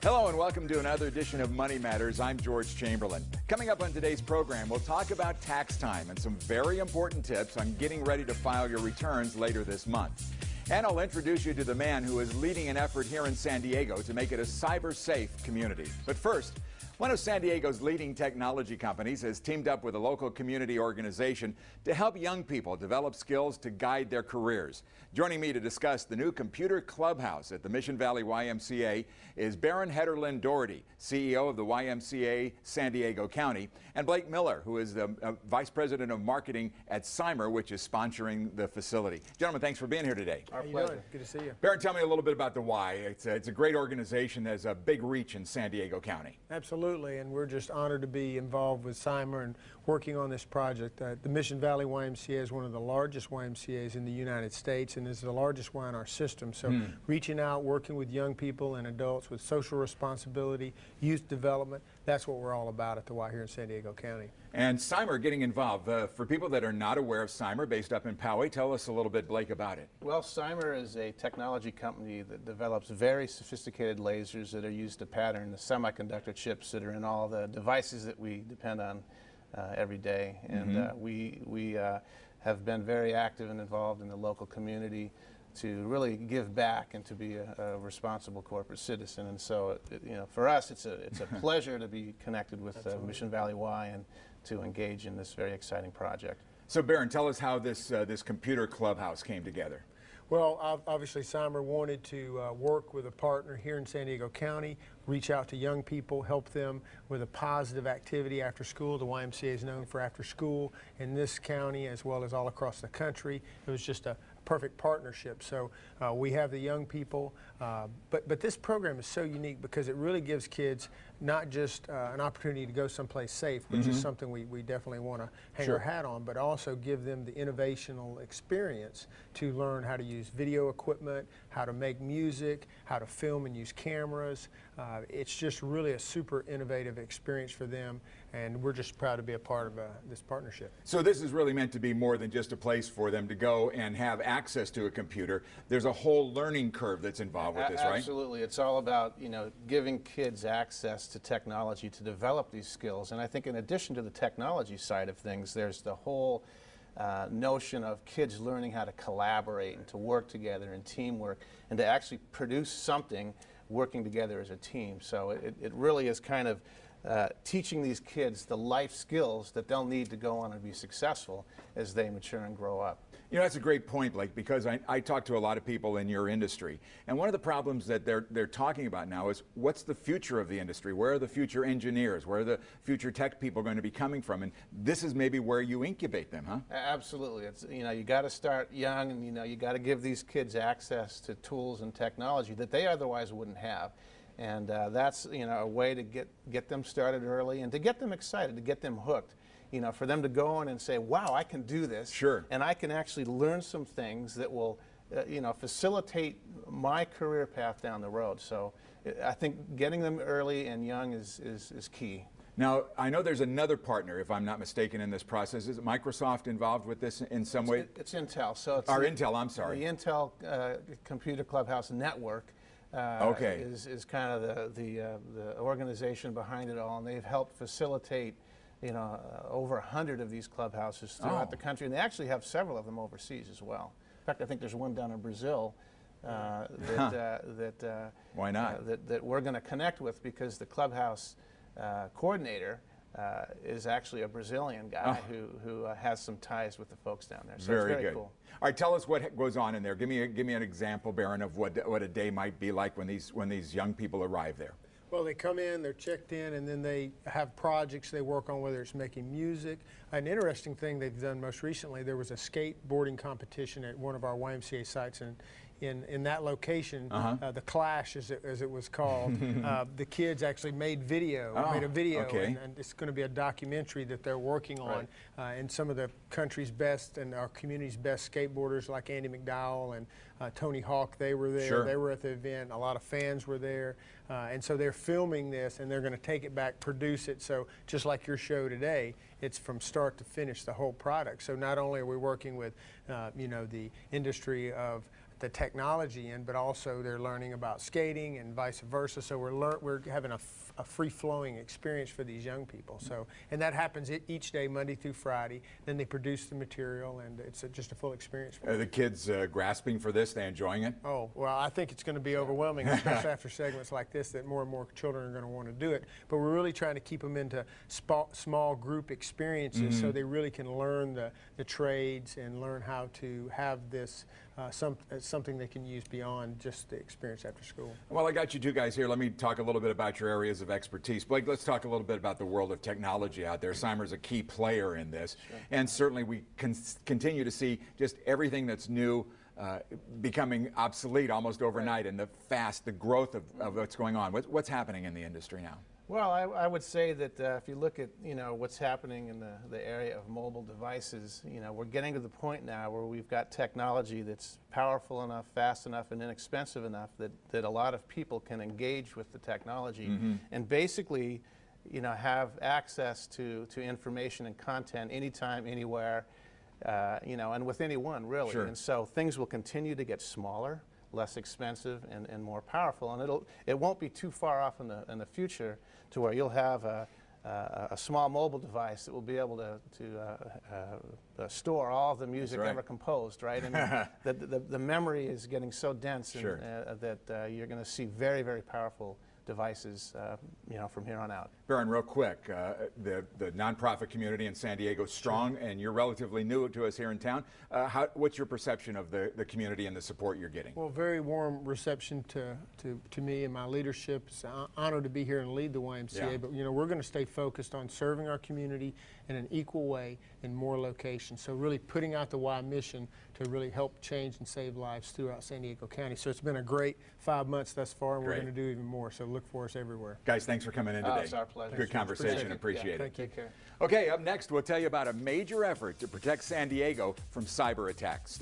Hello and welcome to another edition of Money Matters. I'm George Chamberlain. Coming up on today's program, we'll talk about tax time and some very important tips on getting ready to file your returns later this month. And I'll introduce you to the man who is leading an effort here in San Diego to make it a cyber-safe community. But first, one of San Diego's leading technology companies has teamed up with a local community organization to help young people develop skills to guide their careers. Joining me to discuss the new computer clubhouse at the Mission Valley YMCA is Baron Hederlin Doherty, CEO of the YMCA San Diego County, and Blake Miller, who is the Vice President of Marketing at Cymer, which is sponsoring the facility. Gentlemen, thanks for being here today. Our pleasure. Good to see you. Baron, tell me a little bit about the Y. It's a great organization that has a big reach in San Diego County. Absolutely, and we're just honored to be involved with Cymer and working on this project. The Mission Valley YMCA is one of the largest YMCAs in the United States and is the largest Y in our system. So reaching out, working with young people and adults with social responsibility, youth development, that's what we're all about at the Y here in San Diego County. And Cymer getting involved. For people that are not aware of Cymer, based up in Poway, tell us a little bit, Blake, about it. Well, Cymer is a technology company that develops very sophisticated lasers that are used to pattern the semiconductor chips that are in all the devices that we depend on every day. And we have been very active and involved in the local community to really give back and to be a responsible corporate citizen. And so, for us, it's a pleasure to be connected with Mission Valley Y and to engage in this very exciting project. So, Baron, tell us how this computer clubhouse came together. Well, obviously, Cymer wanted to work with a partner here in San Diego County, reach out to young people, help them with a positive activity after school. The YMCA is known for after school in this county as well as all across the country. It was just a perfect partnership. So we have the young people, but this program is so unique because it really gives kids not just an opportunity to go someplace safe, which is something we definitely want to hang our hat on, but also give them the innovational experience to learn how to use video equipment, how to make music, how to film and use cameras. It's just really a super innovative experience for them, and we're just proud to be a part of this partnership. So this is really meant to be more than just a place for them to go and have access to a computer. There's a whole learning curve that's involved with this, right? Absolutely. It's all about, giving kids access to technology to develop these skills. And I think in addition to the technology side of things, there's the whole notion of kids learning how to collaborate and to work together and teamwork and to actually produce something working together as a team. So it really is kind of teaching these kids the life skills that they'll need to go on and be successful as they mature and grow up. That's a great point, Blake, because I talk to a lot of people in your industry, and one of the problems that they're talking about now is what's the future of the industry? Where are the future engineers? Where are the future tech people going to be coming from? And this is maybe where you incubate them, huh? Absolutely. It's you got to start young, and you got to give these kids access to tools and technology that they otherwise wouldn't have. And that's a way to get them started early and to get them excited, to get them hooked. For them to go on and say, wow, I can do this. Sure. And I can actually learn some things that will, facilitate my career path down the road. So I think getting them early and young is key. Now, I know there's another partner, if I'm not mistaken, in this process. Is Microsoft involved with this in some way? It's Intel. So it's Intel, I'm sorry. The Intel Computer Clubhouse Network is kind of the organization behind it all, and they've helped facilitate over 100 of these clubhouses throughout the country, and they actually have several of them overseas as well. In fact, I think there's one down in Brazil why not? That we're going to connect with because the clubhouse coordinator is actually a Brazilian guy who has some ties with the folks down there. So very it's very good. Cool. All right, tell us what goes on in there. Give me an example, Baron, of what a day might be like when these young people arrive there. Well, they come in, they're checked in, and then they have projects they work on, whether it's making music. An interesting thing they've done most recently, there was a skateboarding competition at one of our YMCA sites, and in that location, the Clash, as it was called, the kids actually made a video, and it's going to be a documentary that they're working on. And some of the country's best and our community's best skateboarders like Andy McDowell and Tony Hawk, they were there. Sure. They were at the event. A lot of fans were there. And so they're filming this, and they're going to take it back, produce it. So just like your show today, it's from start to finish, the whole product. So not only are we working with, the industry of the technology in, but also they're learning about skating and vice versa. So we're having a free-flowing experience for these young people. So, and that happens each day, Monday through Friday. Then they produce the material, and it's just a full experience for them. Are the kids grasping for this? They enjoying it? Oh, well, I think it's going to be overwhelming, especially after segments like this, that more and more children are going to want to do it. But we're really trying to keep them into small group experiences so they really can learn the trades and learn how to have this something they can use beyond just the experience after school. Well, I got you two guys here. Let me talk a little bit about your areas of expertise. Blake, let's talk a little bit about the world of technology out there. Cymer's a key player in this. Sure. And certainly we continue to see just everything that's new becoming obsolete almost overnight, and the growth of what's going on. What's happening in the industry now? Well, I would say that if you look at what's happening in the area of mobile devices, we're getting to the point now where we've got technology that's powerful enough, fast enough, and inexpensive enough that a lot of people can engage with the technology and basically have access to information and content anytime, anywhere, and with anyone really. Sure. And so things will continue to get smaller, less expensive, and more powerful, and it won't be too far off in the future to where you'll have a small mobile device that will be able to store all the music ever composed, right? I mean, the memory is getting so dense that you're going to see very, very powerful devices, from here on out. Baron, real quick, the nonprofit community in San Diego is strong, and you're relatively new to us here in town. What's your perception of the community and the support you're getting? Well, very warm reception to me and my leadership. It's an honor to be here and lead the YMCA, yeah. But we're going to stay focused on serving our community in an equal way in more locations. So really putting out the Y mission to really help change and save lives throughout San Diego County. So it's been a great 5 months thus far, and we're going to do even more. So look for us everywhere. Guys, thanks for coming in today. It's our pleasure. Good conversation. Appreciate it. Thank you. Take care. Okay, up next, we'll tell you about a major effort to protect San Diego from cyber attacks.